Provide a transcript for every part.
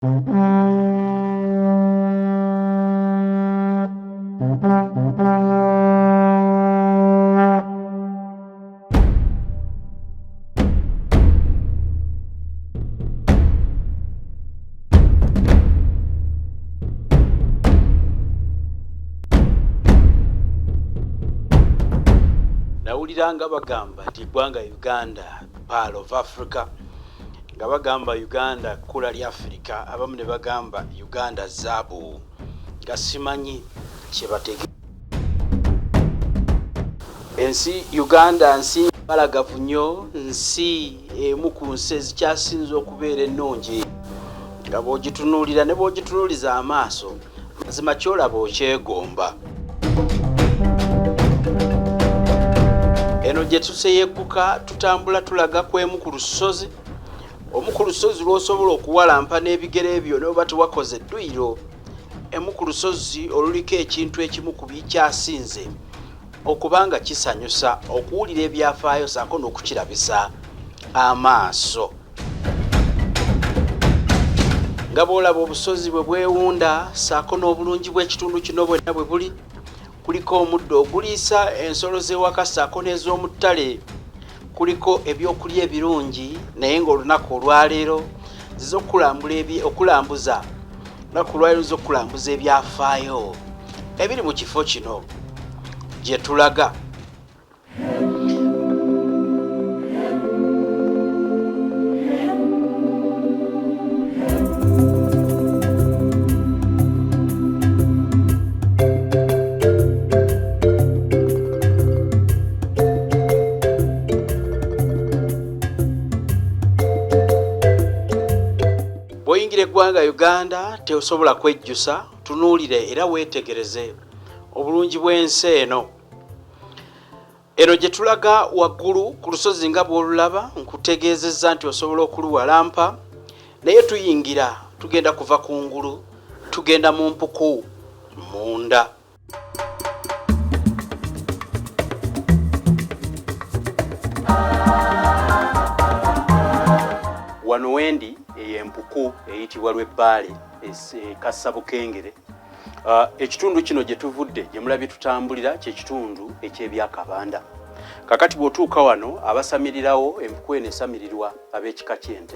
Nawuliranga bagamba nti eggwanga Uganda Pearl of Africa, nga bagamba Uganda kkula lya Africa, abamu ne bagamba Uganda zaabu, nga simanyi kye bategeeza. Ensi Uganda nsi mbalagavu nnyo, nsi emu ku nsi ezikyasinze okubeera ennungi, nga bw'ogitunuulira ne bw'ogitunuuliza amaaso mazima kyolaba okyegomba. Eno gye tuseyegguka tutambula tulaga ku emu ku lusozi, omu ku lusozi lw'osobola okuwalampa n'ebigere ebyo n'oba tewakoze edduyiro, emu ku lusozi oluliko ekintu ekimu ku bikyasinze okubanga kisanyusa okuwulira ebyafaayo ssaako n'okukirabisa amaaso. Nga bw'olaba obusozi bwe bwewunda ssaako n'obulungi bw'ekitundu kino bwonna bwe buli, kuliko omuddo oguliisa ensolo z'ewaka ssaako n'ez'omu ttale, kuliko ebyokulya ebirungi, naye ng'olunaku olwaleero okulambuza ebyafaayo ebiri mu kifo kino gye tulaga. Bw'oyingira eggwanga Uganda teosobola kwejjusa, tunuulire era weetegereze obulungi bw'ensi eno. Eno gye tulaga waggulu ku lusozi nga bw'olulaba, nkutegeezezza nti osobola okuluwalampa, naye tuyingira tugenda kuva kungulu tugenda mu mpuku munda. Wano wendi empuku eyitibwa Lw'Ebbaale ekassa Bukengere. Ekitundu kino gye tuvudde gye mulabye tutambulira kye kitundu eky'ebyakabanda. Kakati bw'otuuka wano abasamirirawo empuku eno esamirirwa ab'ekika ky'ente,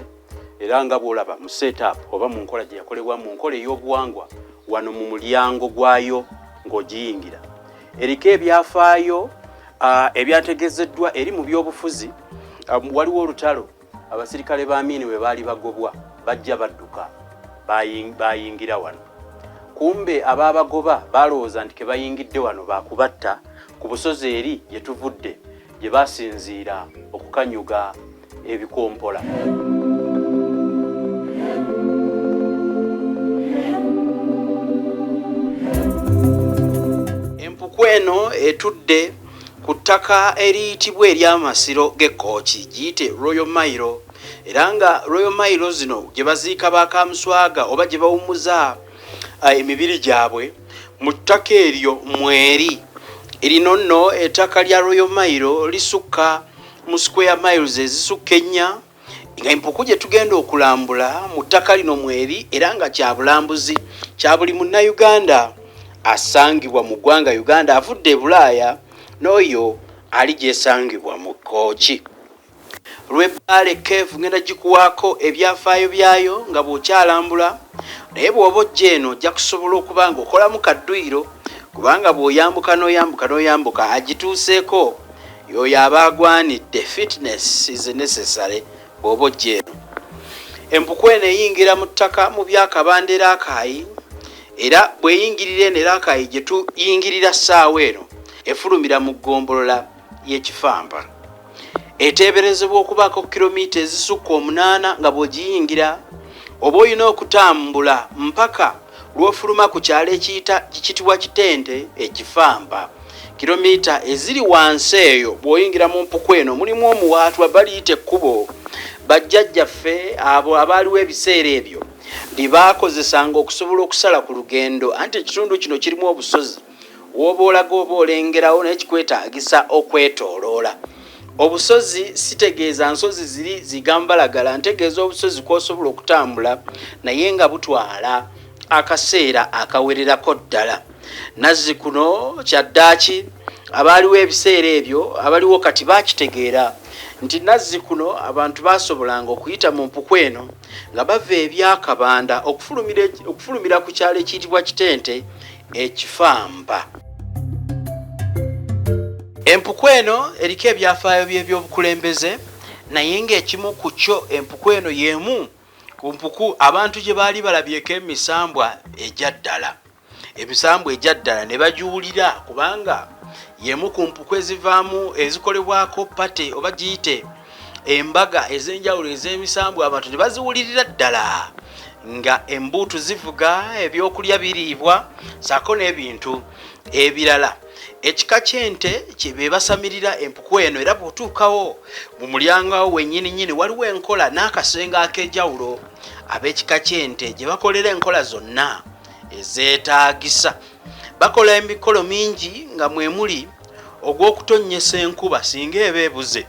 era nga bw'olaba mu setup oba mu nkola gye yakolebwa mu nkola ey'obuwangwa wano mu mulyango gwayo ng'ogiyingira. Eriko ebyafaayo ebyategezeddwa eri mu by'obufuzi. Waliwo olutalo abasirikale ba Amin bwe baali bagobwa bajja badduka bayingira wano. Kumbe ababagoba balowooza nti ke bayingidde wano bakubatta ku busozi eri gye tuvudde gye basinziira okukanyuga ebikompola. Empuku eno etudde ku ttaka eriyitibwa ery'amasiro g'Ekkooki, giyite Royal Mile, era nga Royal Mile zino gye baziika bakamuswaga oba gye bawummuza emibiri gyabwe mu ttaka eryo mweri. Erino nno ettaka lya Royal Mile lisukka mu square miles ezisukka 4, nga empuku gye tugenda okulambula mu ttaka lino mweri, era nga kya bulambuzi kya buli munnayuganda asangibwa mu ggwanga Uganda avudde e Bulaaya n'oyo ali gyesangibwa mu Kkooki. Lw'Ebbaale Cave ngenda gikuwaako ebyafaayo byayo nga bw'okyalambula, naye bw'oba ojja eno ojja kusobola okuba nga okolamu kadduyiro, kubanga bw'oyambuka n'oyambuka agituuseeko y'oyo aba agwanidde. Fitness is necessary bw'oba ojja eno. Empuku eno eyingira mu ttaka mu byakabanda Erakayi, era bw'eyingirira eno Erakayi gye tuyingirira ssaawa eno efulumira mu ggombolola y'Ekifamba. Eteeberezebwa okubaako kilomita ezisukka 8 nga bw'ogiyingira, oba olina okutambula mpaka lw'ofuluma ku kyalo ekiyitibwa Kitente Ekifamba. Kilomita eziri wansi eyo bw'oyingira mu mpuku eno mulimu omuwaatwa baliyita Kkwo. Bajjajjaffe abo abaaliwo ebiseera ebyo bye baakozesanga okusobola okusala ku lugendo, anti ekitundu kino kirimu obusozi. W'oba olaga oba olengerawo naye kikwetaagisa okwetooloola. obusozi sitegeeza nsozi ziri zigambalagala, ntegeeza obusozi kw'osobola okutambula naye nga butwala akaseera akawererako ddala. Nazzikuno kyaddaaki abaaliwo ebiseera ebyo abaliwo kati bakitegeera nti Nazzikuno abantu basobolanga okuyita mu mpuku eno nga bava ebyakabanda okufulumira ku kyalo ekiyitibwa Kitente ekifamba. Empuku eno eriko ebyafaayo by'ebyobukulembeze naye ng'ekimu ku kyo empuku eno y'emu ku mpuku abantu gye baali balabyeko emisambwa ejja ddala. Emisambwa ejja ddala ne bagiwulira kubanga y'emu ku mpuku ezivaamu ezikolebwako pate oba giyite embaga ez'enjawulo ez'emisambwa abantu ne baziwulirira ddala nga embuutu zivuga, ebyokulya biriibwa ssaako n'ebintu ebirala. Ekika ky'ente kye be basamirira empuku eno era bw'otuukawo mu mulyango awo wennyini waliwo enkola n'akasenga ak'enjawulo ab'ekika ky'ente gye bakolera enkola zonna ezeetaagisa. Bakola emikolo mingi nga mwe muli ogw'okutonnyesa enkuba singa eba ebuze.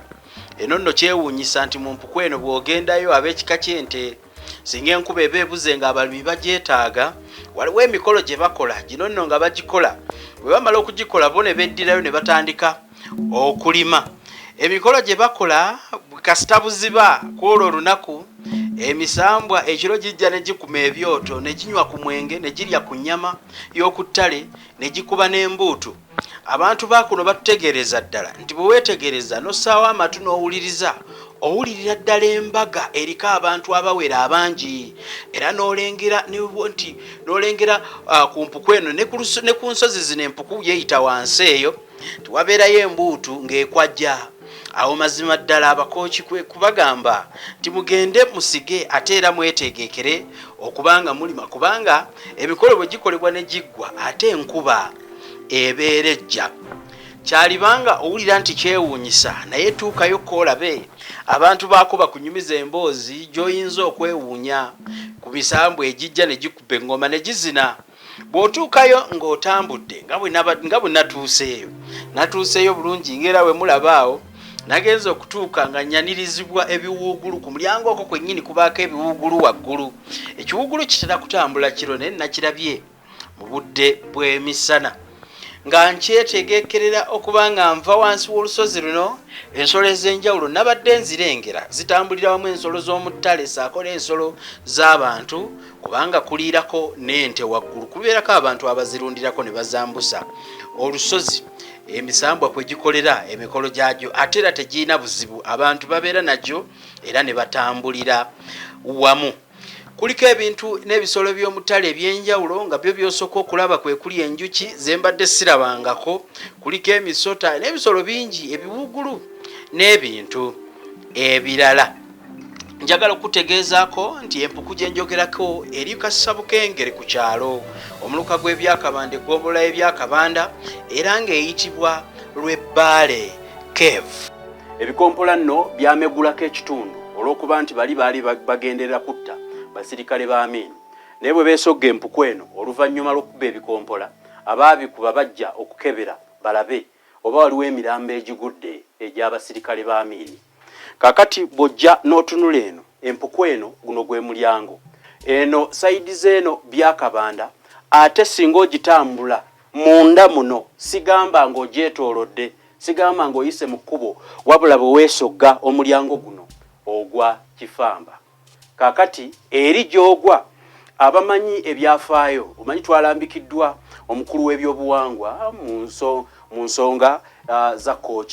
Eno nno kyewuunyisa nti mu mpuku eno bw'ogendayo ab'ekika ky'ente singa enkuba eba ebuze ng'abalimi bagyetaaga, waliwo emikolo gye bakola. Gino nno nga bagikola bwe bamala okugikola bo ne beddirayo ne batandika okulima. Emikolo gye bakola kasita buziba kw'olwo olunaku emisambwa ekiro gijja ne gikuma ebyoto ne ginywa ku mwenge ne girya ku nnyama y'oku ttale ne gikuba n'embuutu. Abantu ba kuno batutegeereza ddala nti bwe weetegereza n'ossaawo amatu n'owuliriza owulirira ddala embaga eriko abantu abawera abangi era n'olengera ku mpuku eno ne ku nsozi zino empuku yeeyita wansi eyo tiwabeerayo embuutu ng'ekwajja. Awo mazima ddala abakooki kubagamba nti mugende musige ate era mwetegekere okubanga mulima kubanga emikolo bwe gikolebwa ne giggwa ate enkuba ebeera ejja. Kyalibanga owulira nti kyewuunyisa naye tuukayo koolabe abantu baako bakunyumiza emboozi gy'oyinza okwewuunya ku misambwa egijja ne gikuba engoma ne gizina. Bw'otuukayo ng'otambudde nga bwe natuuseeyo bulungi ng'era we mulabaawo nagenza okutuuka nga nnyanirizibwa ebiwuugulu ku mulyango okwo kwennyini kubaako ebiwuugulu waggulu. Ekiwuugulu kitera kutambula kiro naye nakirabye mu budde bw'emisana nga nkyetegekerera okuba nga nva wansi w'olusozi luno ensolo ez'enjawulo nabadde nzirengera zitambulira wamu ensolo z'omu ttale ssaako n'ensolo z'abantu kubanga kuliirako n'ente waggulu kubeerako abantu abazirundirako ne bazambusa olusozi. Emisambwa kwe gikolera emikolo gyagyo ate era tegirina buzibu, abantu babeera nagyo era ne batambulira wamu. Kuliko ebintu n'ebisolo by'omu ttale eby'enjawulo nga byo by'osooka okulaba kwe kuli enjuki ze mbadde sirabangako, kuliko emisota n'ebisolo bingi ebiwuugulu n'ebintu ebirala. Njagala okutegeezaako nti empuku gye njogerako eri Kasabukengere ku kyalo omuluka gw'ebyakabanda eggombolola y'ebyakabanda era ng'eyitibwa Lw'Ebbaale Cave. Ebikompola nno byamegulako ekitundu olw'okuba nti baali bagenderera kutta basirikale ba Amin. Naye bwe beesogga empuku eno oluvannyuma lw'okuba ebikompola abaabikuba bajja okukebera balabe oba waliwo emirambo egigudde egy'abasirikale ba Amin. Kakati bw'ojja n'otunula eno empuku eno guno gwe mulyango eno sayidi z'eno byakabanda ate singa ogitambula munda muno sigamba ng'ogyetoolodde sigamba ng'oyise mu kkubo wabula bwe weesogga omulyango guno ogwa kifamba. Kakati eri gy'ogwa abamanyi ebyafaayo omanyi twalambikiddwa omukulu w'ebyobuwangwa mu nsonga za Kkwo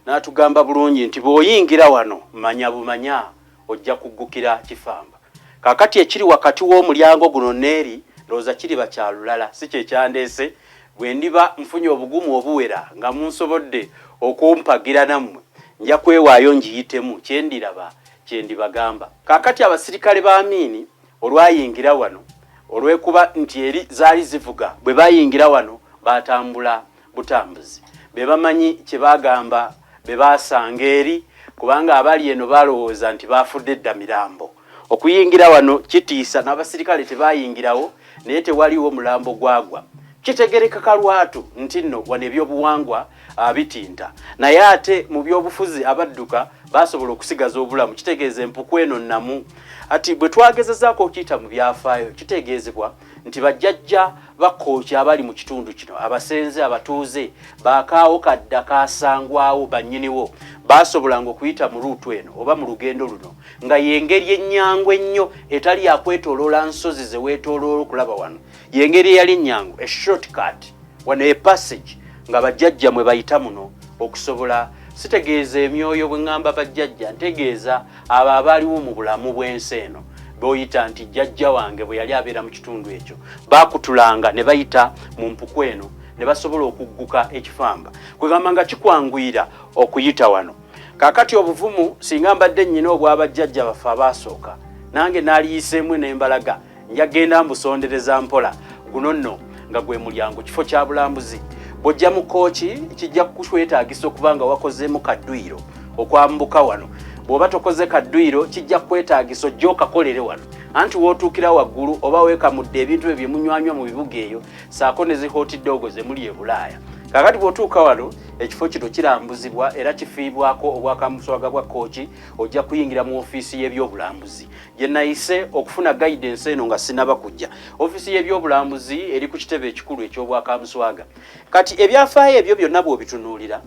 n'atugamba bulungi nti bw'oyingira wano manya bumanya ojja kuggukira kifamba. Kakati ekiri wakati w'omulyango guno neeri ndowooza kiriba kya lulala si kye kyandeese bwe ndiba nfunye obugumu obuwera nga munsobodde okumpagira nammwe nja kwewaayo njiyitemu kyendiraba kyendibagamba. Kakati abasirikale ba Amin olwayingira wano olwekuba nti eri zaali zivuga bwe bayingira wano batambula butambuzi be bamanyi kye bagamba be basanga eri kubanga abali eno balowooza nti bafudde dda mirambo. Okuyingira wano kitiisa n'abasirikale tebayingirawo naye tewaliwo mulambo gwagwa. kitegereka kalwatu nti nno wano ebyobuwangwa bitinta naye ate mu byobufuzi abadduka basobola okusigaza obulamu kitegeeza empuku eno nnamu ati bwe twagezezaako okiyita mu byafaayo kitegeezebwa nti bajjajja bakooki abali mu kitundu kino abasenze abatuuze bakaawo kadda kaasangwawo bannyiniwo baasobolanga okuyita mu luutu eno oba mu lugendo luno nga yengeri ennyangu ennyo etali yakwetooloola nsozi ze weetooloola okulaba wano yengeri eyali ennyangu a shortcut wano a passage nga bajjajja mwe bayita muno okusobola sitegeeza emyoyo bwe ŋŋamba bajjajja ntegeeza abo abaaliwo mu bulamu bw'ensi eno boyita nti jjajja wange bwe yali abeera mu kitundu ekyo baakutulanga ne bayita mu mpuku eno ne basobola okugguka ekifamba kwegamba nga kikwanguyira okuyita wano kaakati obuvumu singa mbadde nnyina obwabajjajja baffe abaasooka nange naaliyiseemu n'embalaga njagenda mbusondereza mpola guno nno nga gwe mulyango kifo kya bulambuzi bw'ojja mu kooki kijja kukwetaagisa okuba nga wakozeemu kadduyiro okwambuka wano bw'oba tokoze kadduyiro kijja kwetaagisa ojja okakolere wano anti wootuukira waggulu oba weekamudde ebintu ebyo munywanywa mu bibuga eyo Ssaako ne zihooti doogo ze muli e Bulaaya kaakati bw'otuuka wano ekifo kino kirambuzibwa era kifiibwako obwakamuswaga bwa kooki ojja kuyingira mu ofiisi y'ebyobulambuzi gye nayise okufuna guidance eno nga sinaba kujja ofiisi y'ebyobulambuzi eri ku kitebe ekikulu eky'obwakamuswaga kati ebyafaayo ebyo byonna bw'obitunuulira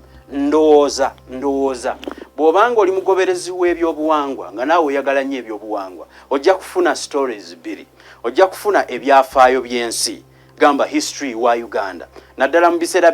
ndowooza bw'obanga oli mugoberezi w'ebyobuwangwa nga naawe oyagala nnyo ebyobuwangwa ojja kufuna stories bbiri ojja kufuna ebyafaayo by'ensi gamba history wa Uganda naddala mu biseera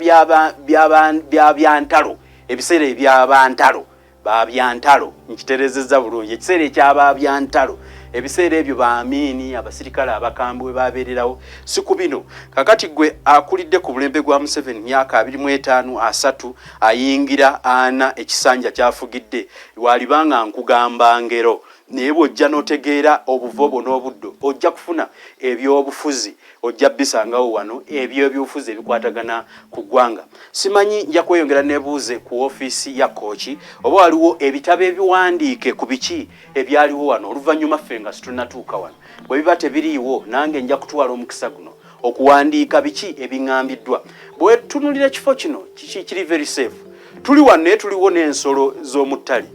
byantalo ebiseera ebyabantalo babyantalo nkiterezeza bulungi ekiseera ekyababyantalo ebiseera ebyo ba Amin abasirikale abakambwe babeererawo si ku bino kakati gwe akulidde ku bulembe gwa Museveni myaka 25 ayingira ana ekisanja kyafugidde walibanga nkugamba ngero naye bw'ojja n'otegeera obuvobo n'obuddo ojja kufuna ebyobufuzi ojja bisangawo wano ebyobufuzi ebikwatagana ku ggwanga simanyi nja kweyongera nebuuze ku ofiisi ya kooki oba waliwo ebitabo ebiwandiike ku biki ebyaliwo wano oluvannyuma ffe nga situnatuuka wano bwe biba tebiriiwo nange nja kutwala omukisa guno okuwandiika biki ebiŋŋambiddwa bwe tunulira ekifo kino kiri very safe tuli wano naye tuliwo n'ensolo z'omu ttale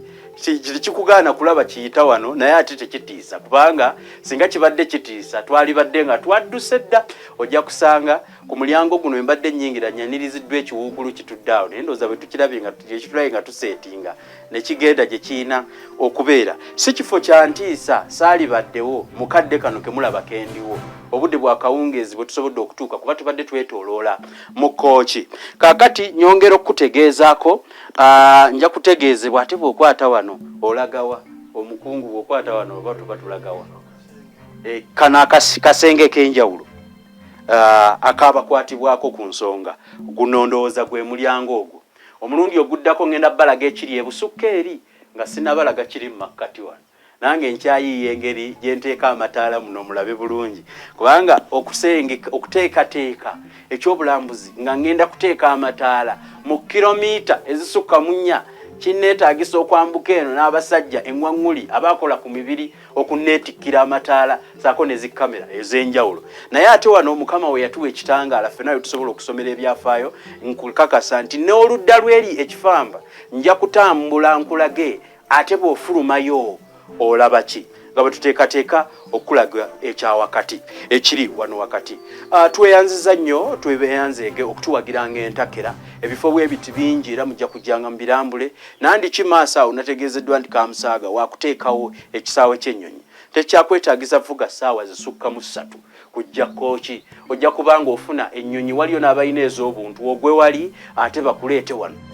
kikugaana kulaba kiyita wano naye ate tekitiisa kubanga singa kibadde kitiisa twalibadde nga twadduse dda ojja kusanga ku mulyango guno embadde nnyingira nyaniriziddwa ekiwuugulu kituddaawo naye ndowooza bwe tukirabye nga tuseetinga ne kigenda gye kiina okubeera si kifo kya ntiisa saalibaddewo mukadde kano ke mulaba kendiwo obudde bwa kawungeezi bwe tusobodde okutuuka kuba tubadde twetooloola mu kooki kaakati nyongera okukutegeezaako nja kutegeezebwa ate bw'okwata wano olagawa omukungu bw'okwata wano oba tuba tulagawa kano kasenge k'enjawulo akaabakwatibwako ku nsonga guno ndowooza gwe mulyango ogwo omulundi oguddako ngenda balaga ekiri ebusukka eri nga sinabalaga kiri mu makkati wano nange nkyayiiya engeri gye nteeka amataala muno mulabe bulungi kubanga okuteekateeka ekyobulambuzi nga ngenda kuteeka amataala mu kilomita ezisukka mu 4 kinneetaagisa okwambuka eno n'abasajja eŋŋwaŋŋuli abakola ku mibiri okunneetikkira amataala Ssaako ne zikamera ez'enjawulo naye ate wano Mukama we yatuwa ekitangaala ffenna we tusobola okusomera ebyafaayo nkukakasa nti n'oludda lw'eri ekifamba nja kutambula nkulage ate bw'ofulumayo olaba ki nga bwe tuteekateeka okulaga ekyawakati ekiri wano wakati tweyanziza nnyo twebeyanzeege okutuwagiranga entakera ebifo bw'ebiti bingi era mujja kujjanga mu birambule nandi kimaaso awo nategeezeddwa nti Kamusaaga wakuteekawo ekisaawe ky'ennyonyi tekyakwetaagisa vuga ssaawa zisukka mu 3 kujja kooki ojja kubanga ofuna ennyonyi waliyo n'abalina ez'obuntu ogwe wali ate bakuleete wano